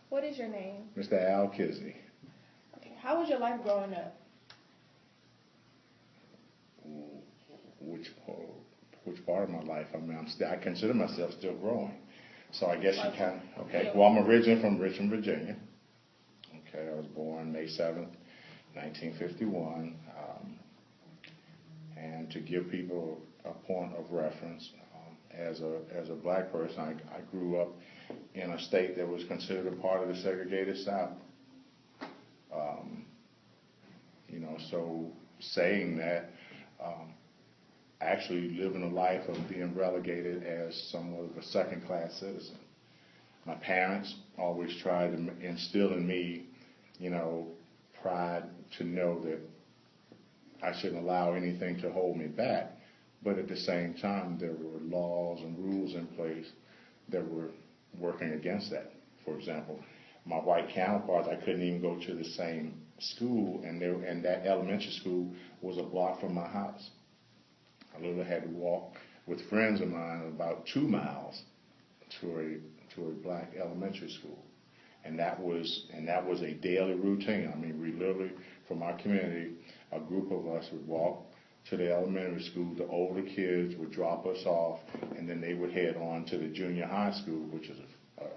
What is your name? Mr. Al Kisney. Okay. How was your life growing up? Which part of my life? I mean, I consider myself still growing. So I guess you kind of, okay. Yeah. Well, I'm originally from Richmond, Virginia. Okay, I was born May 7th, 1951. And to give people a point of reference, as a black person, I grew up in a state that was considered a part of the segregated South. So saying that, actually living a life of being relegated as somewhat of a second-class citizen. My parents always tried to instill in me, pride to know that I shouldn't allow anything to hold me back. But at the same time, there were laws and rules in place that were working against that. For example, my white counterparts, I couldn't even go to the same school, and that elementary school was a block from my house. I literally had to walk with friends of mine about 2 miles to a black elementary school, and that was a daily routine. I mean, we literally, from our community, a group of us would walk to the elementary school. The older kids would drop us off, and then they would head on to the junior high school, which is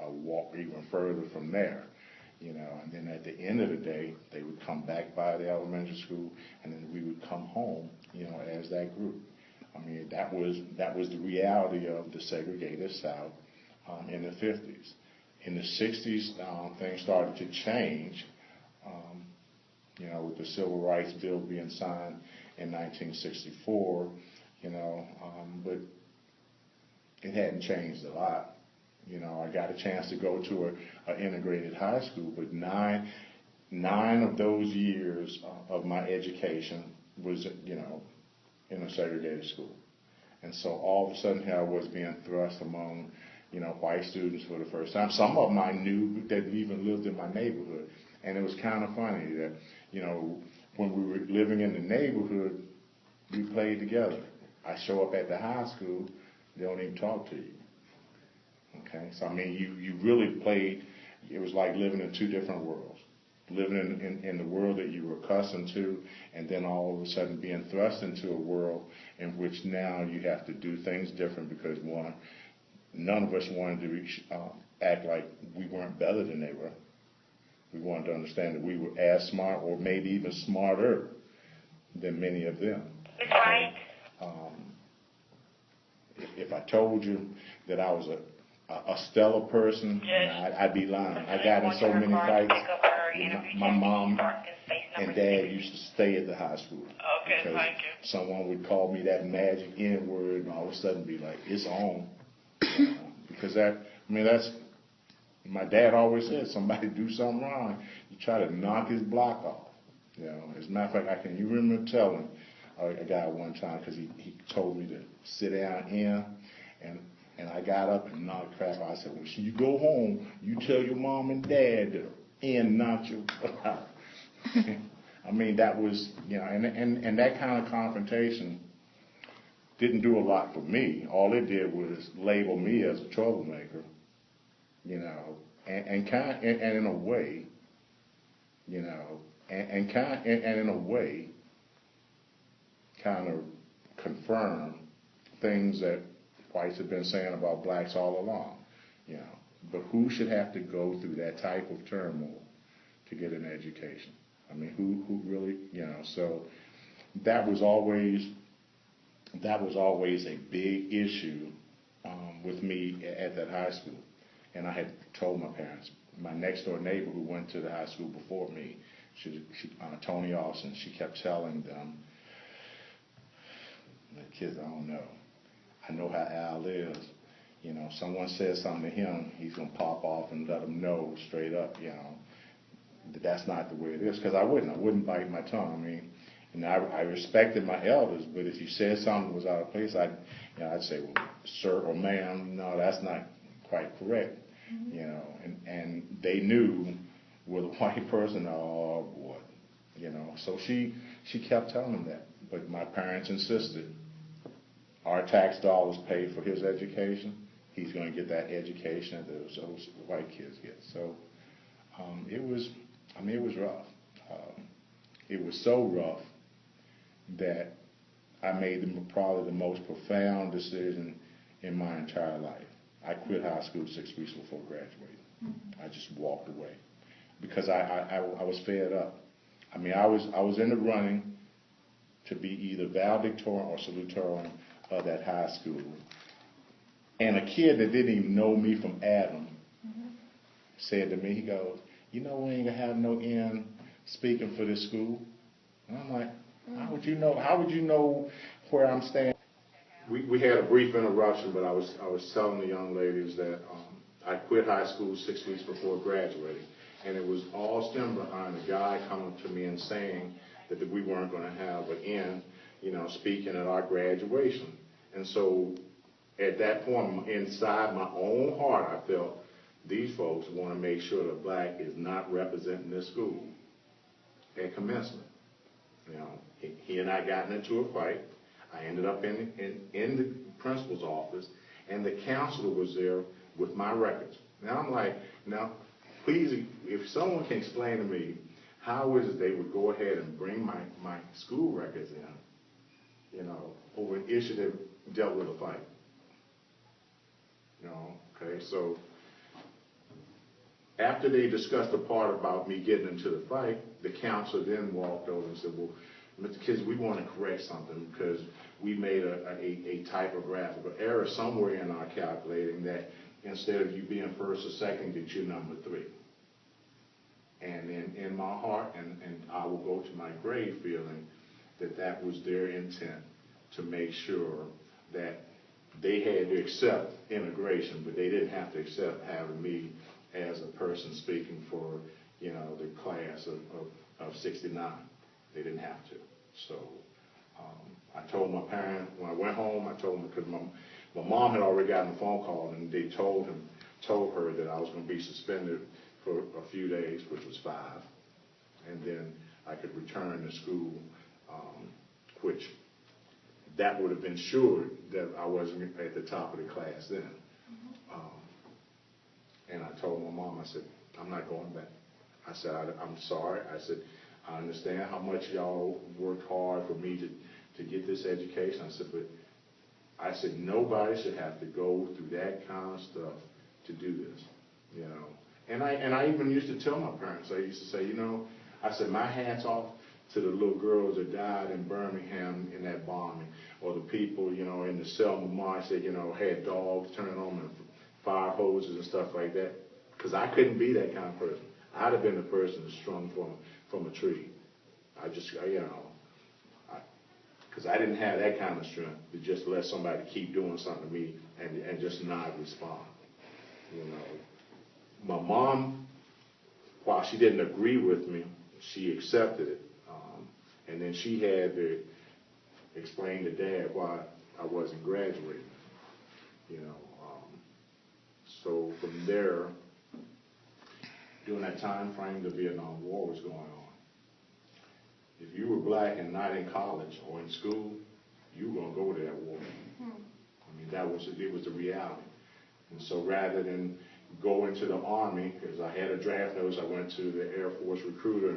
a walk even further from there. And then at the end of the day, they would come back by the elementary school, and then we would come home, as that group. I mean, that was the reality of the segregated South in the 50s. In the 60s, things started to change, with the Civil Rights Bill being signed in 1964, but it hadn't changed a lot. I got a chance to go to an integrated high school, but nine of those years of my education was, in a segregated school. And so all of a sudden here I was being thrust among, white students for the first time. Some of them I knew that even lived in my neighborhood. And it was kind of funny that, when we were living in the neighborhood, we played together. I show up at the high school, they don't even talk to you. Okay, so I mean, you really played, it was like living in two different worlds. Living in the world that you were accustomed to, and then all of a sudden being thrust into a world in which now you have to do things different because, one, none of us wanted to act like we weren't better than they were. We wanted to understand that we were as smart or maybe even smarter than many of them. Right. If I told you that I was a stellar person, I'd be lying. I got in so many fights. My mom and dad used to stay at the high school. Okay, thank you. Someone would call me that magic N word, and all of a sudden be like, "It's on," because that's my dad always said, somebody do something wrong, you try to knock his block off. As a matter of fact, you remember telling a guy one time, because he told me to sit down here, and I got up and knocked crap out. I said, "When you go home, you tell your mom and dad to knock your out." I mean, that was, and that kind of confrontation didn't do a lot for me. All it did was label me as a troublemaker, and in a way, and in a way, kind of confirm things that whites have been saying about blacks all along, But who should have to go through that type of turmoil to get an education? I mean, who really, So that was always a big issue with me at that high school. And I had told my parents. My next door neighbor who went to the high school before me, Tony Austin, she kept telling them, the kids, I don't know. I know how Al is. Someone says something to him, he's going to pop off and let them know straight up, that that's not the way it is. Because I wouldn't bite my tongue. I mean, I respected my elders, but if you said something was out of place, I'd say, well, sir or ma'am, no, that's not quite correct. Mm-hmm. And they knew with a white person, oh boy, So she kept telling them that. But my parents insisted. Our tax dollars paid for his education. He's going to get that education that those white kids get. So It was, it was rough. It was so rough that I made probably the most profound decision in my entire life. I quit high school 6 weeks before graduating. I just walked away because I was fed up. I was in the running to be either valedictorian or salutatorian of that high school. And a kid that didn't even know me from Adam said to me, he goes, "You know we ain't gonna have no end speaking for this school." And I'm like, how would you know where I'm standing? We had a brief interruption, but I was telling the young ladies that I quit high school 6 weeks before graduating. And it was all stemmed behind a guy coming to me and saying that we weren't going to have an end, speaking at our graduation. And so at that point, inside my own heart, I felt these folks want to make sure the black is not representing this school at commencement. He and I got into a fight. I ended up in the principal's office, and the counselor was there with my records. Now I'm like, now, please, if someone can explain to me how is it they would go ahead and bring my school records in, over an issue that dealt with a fight. Okay, so after they discussed the part about me getting into the fight, the counselor then walked over and said, "Well, Mr. Kids, we want to correct something because we made a typographical error somewhere in our calculating that instead of you being first or second, that you're number 3. And in my heart, and I will go to my grave feeling that was their intent to make sure that they had to accept integration, but they didn't have to accept having me as a person speaking for, the class of 69. They didn't have to. So I told my parent, when I went home, I told them, because my mom had already gotten a phone call, and they told her that I was going to be suspended for a few days, which was 5, and then I could return to school, which that would have ensured that I wasn't at the top of the class then. And I told my mom, I said, I'm not going back. I said, I'm sorry. I said, I understand how much y'all worked hard for me to get this education. I said, nobody should have to go through that kind of stuff to do this, And I even used to tell my parents, I used to say, I said, my hat's off to the little girls that died in Birmingham in that bombing, or the people, in the Selma March that, had dogs turning on them, fire hoses and stuff like that. Because I couldn't be that kind of person. I'd have been the person that's strung from a tree. Because I didn't have that kind of strength to just let somebody keep doing something to me and just not respond. My mom, while she didn't agree with me, she accepted it. And then she had to explain to Dad why I wasn't graduating. So from there, during that time frame, the Vietnam War was going on. If you were black and not in college or in school, you were going to go to that war. It was the reality. And so rather than go into the Army, because I had a draft notice, I went to the Air Force recruiter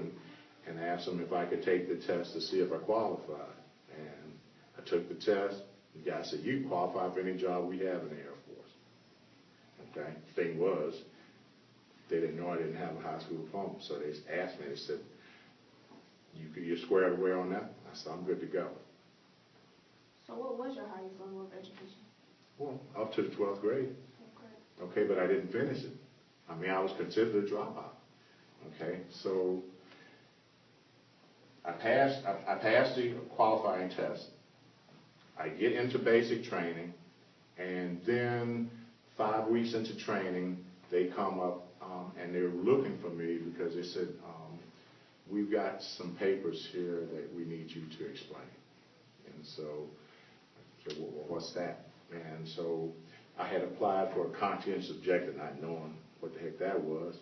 and asked them if I could take the test to see if I qualified. And I took the test. The guy said, you can qualify for any job we have in the Air Force. Okay? Thing was, they didn't know I didn't have a high school diploma. So they asked me, they said, you're squared away on that? I said, I'm good to go. So what was your highest level of education? Well, up to the 12th grade. Okay, but I didn't finish it. I was considered a dropout. Okay, so I passed the qualifying test. I get into basic training, and then 5 weeks into training, they come up and they're looking for me because they said, we've got some papers here that we need you to explain. And so I said, well, what's that? And so I had applied for a conscientious objector, not knowing what the heck that was,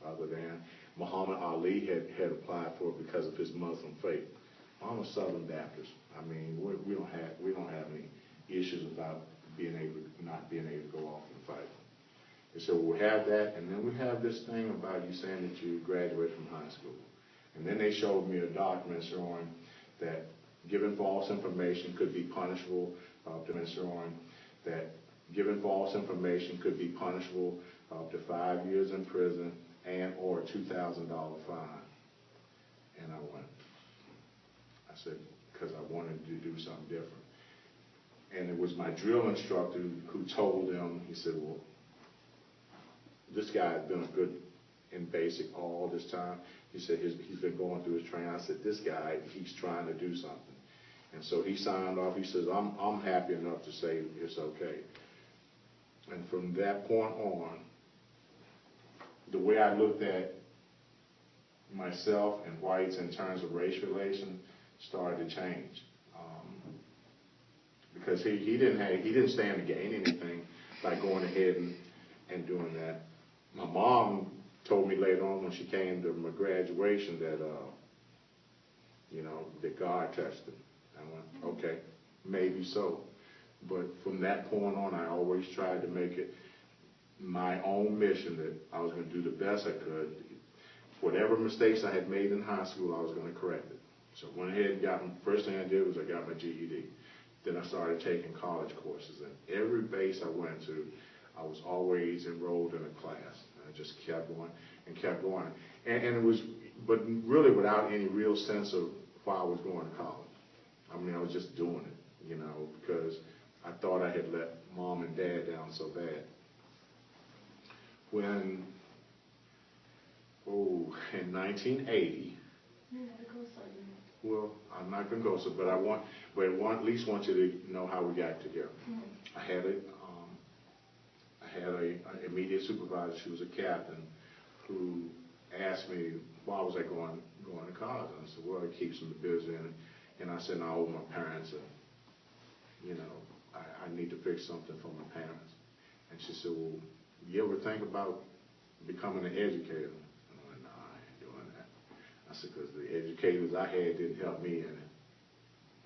other than Muhammad Ali had applied for it because of his Muslim faith. I'm a Southern Baptist. We don't have any issues about not being able to go off and fight. They said, well, we have that, and then we have this thing about you saying that you graduated from high school. And then they showed me a document showing that giving false information could be punishable, showing that giving false information could be punishable up to 5 years in prison and or a $2,000 fine. And I said, because I wanted to do something different. And it was my drill instructor who told them, he said, well, this guy has been good in basic all this time. He said he's been going through his training. I said, this guy, he's trying to do something. And so he signed off. He says, I'm happy enough to say it's okay. And from that point on, the way I looked at myself and whites in terms of race relations started to change. Because he didn't stand to gain anything by going ahead and doing that. My mom told me later on when she came to my graduation that, that God touched him. I went, okay, maybe so. But from that point on, I always tried to make it my own mission that I was going to do the best I could. Whatever mistakes I had made in high school, I was going to correct it. So I went ahead and first thing I did was I got my GED. Then I started taking college courses. And every base I went to, I was always enrolled in a class. And I just kept going and kept going. And it was, but really without any real sense of why I was going to college. I mean, I was just doing it, because I thought I had let mom and dad down so bad. When, in 1980, well, I'm not going to go so, but I at least want you to know how we got together. Mm-hmm. I had an immediate supervisor. She was a captain who asked me why was I going to college. And I said, well, it keeps me busy. And I said, no, my parents are, I need to fix something for my parents. And she said, well, you ever think about becoming an educator? And I went, no, I ain't doing that. I said, because the educators I had didn't help me in it.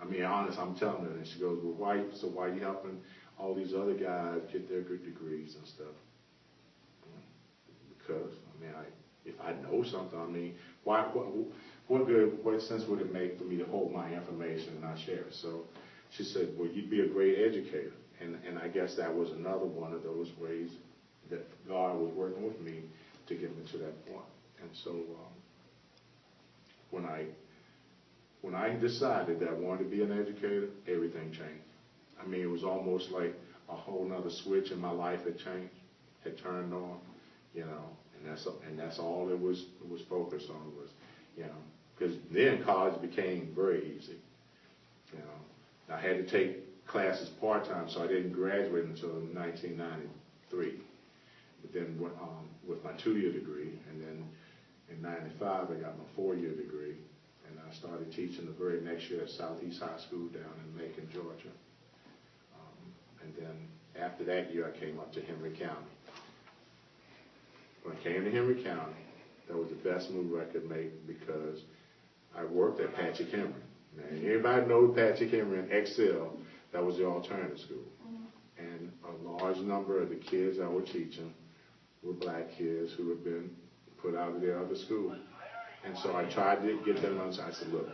I mean, honest, I'm telling her. And she goes, well, why are you helping all these other guys get their good degrees and stuff? Because, if I know something, what sense would it make for me to hold my information and not share it? So she said, well, you'd be a great educator. And I guess that was another one of those ways that God was working with me to get me to that point. And so when I decided that I wanted to be an educator, everything changed. I mean, it was almost like a whole nother switch in my life had changed, had turned on, and that's all it was focused on was, because then college became very easy. I had to take classes part-time, so I didn't graduate until 1993. But then with my 2-year degree, and then in 95 I got my 4-year degree, and I started teaching the very next year at Southeast High School down in Macon, Georgia. And then after that year I came up to Henry County. When I came to Henry County, that was the best move I could make because I worked at Patrick Henry. Now, anybody knows Patrick Henry and Excel, that was the alternative school. And a large number of the kids I was teaching were black kids who had been put out of their other school. And so I tried to get them on. I said, look,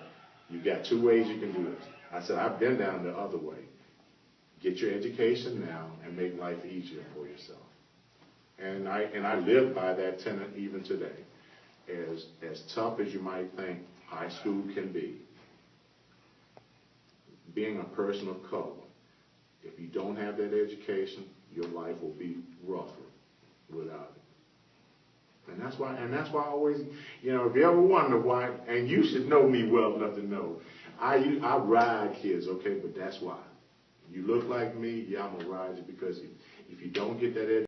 you got 2 ways you can do this. I said, I've been down the other way. Get your education now and make life easier for yourself. And I live by that tenet even today. As tough as you might think high school can be, being a person of color, if you don't have that education, your life will be rougher without it. And that's why I always, if you ever wonder why, and you should know me well enough to know, I ride kids, okay, but that's why. You look like me, yeah, I'm gonna ride you because if you don't get that education,